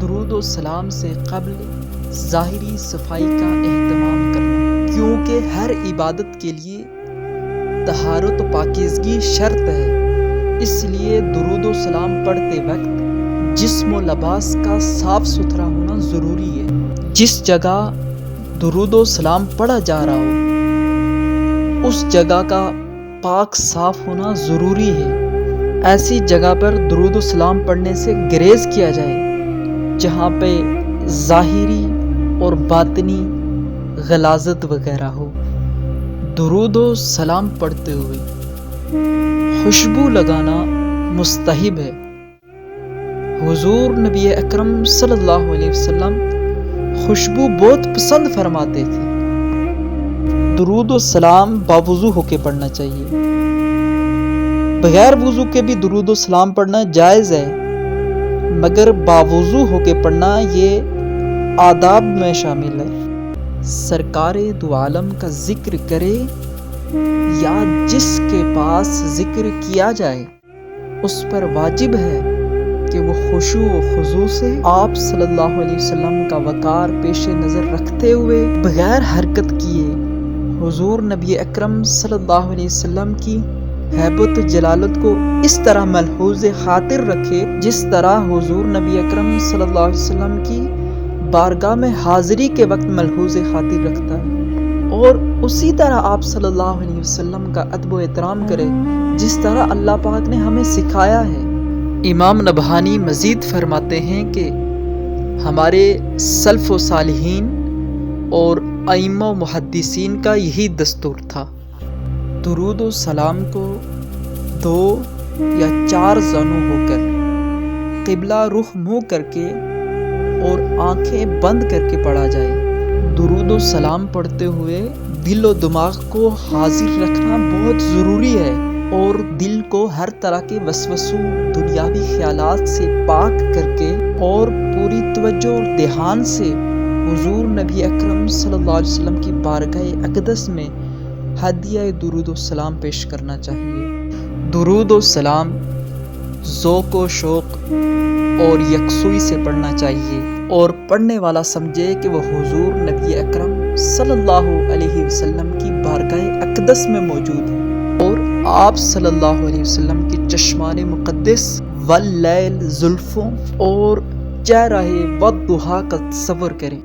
درود و سلام سے قبل ظاہری صفائی کا اہتمام کرنا، کیونکہ ہر عبادت کے لیے طہارت و پاکیزگی شرط ہے۔ اس لیے درود و سلام پڑھتے وقت جسم و لباس کا صاف ستھرا ہونا ضروری ہے۔ جس جگہ درود و سلام پڑھا جا رہا ہو اس جگہ کا پاک صاف ہونا ضروری ہے۔ ایسی جگہ پر درود و سلام پڑھنے سے گریز کیا جائے جہاں پہ ظاہری اور باطنی غلاظت وغیرہ ہو۔ درود و سلام پڑھتے ہوئے خوشبو لگانا مستحب ہے۔ حضور نبی اکرم صلی اللہ علیہ وسلم خوشبو بہت پسند فرماتے تھے۔ درود و سلام باوضو ہو کے پڑھنا چاہیے۔ بغیر وضو کے بھی درود و سلام پڑھنا جائز ہے، مگر باوضو ہو کے پڑھنا یہ آداب میں شامل ہے۔ سرکار دو عالم کا ذکر کرے یا جس کے پاس ذکر کیا جائے اس پر واجب ہے کہ وہ خشوع و خضوع سے آپ صلی اللہ علیہ وسلم کا وقار پیش نظر رکھتے ہوئے بغیر حرکت کیے حضور نبی اکرم صلی اللہ علیہ وسلم کی ہیبت و جلالت کو اس طرح ملحوظ خاطر رکھے جس طرح حضور نبی اکرم صلی اللہ علیہ وسلم کی بارگاہ میں حاضری کے وقت ملحوظ خاطر رکھتا ہے، اور اسی طرح آپ صلی اللہ علیہ وسلم کا ادب و احترام کرے جس طرح اللہ پاک نے ہمیں سکھایا ہے۔ امام نبہانی مزید فرماتے ہیں کہ ہمارے سلف و صالحین اور ائمہ و محدثین کا یہی دستور تھا۔ درود و سلام کو 2 یا 4 زانوں ہو کر قبلہ رخ منہ کر کے اور آنکھیں بند کر کے پڑھا جائے۔ درود و سلام پڑھتے ہوئے دل و دماغ کو حاضر رکھنا بہت ضروری ہے، اور دل کو ہر طرح کے وسوسوں دنیاوی خیالات سے پاک کر کے اور پوری توجہ اور دھیان سے حضور نبی اکرم صلی اللہ علیہ وسلم کی بارگاہ اقدس میں ہدیہ درود و سلام پیش کرنا چاہیے۔ درود و سلام ذوق و شوق اور یکسوئی سے پڑھنا چاہیے، اور پڑھنے والا سمجھے کہ وہ حضور نبی اکرم صلی اللہ علیہ وسلم کی بارگاہ اقدس میں موجود ہے، اور آپ صلی اللہ علیہ وسلم کے چشمان مقدس واللیل زلفوں اور چہرہ والضحیٰ کا تصور کریں۔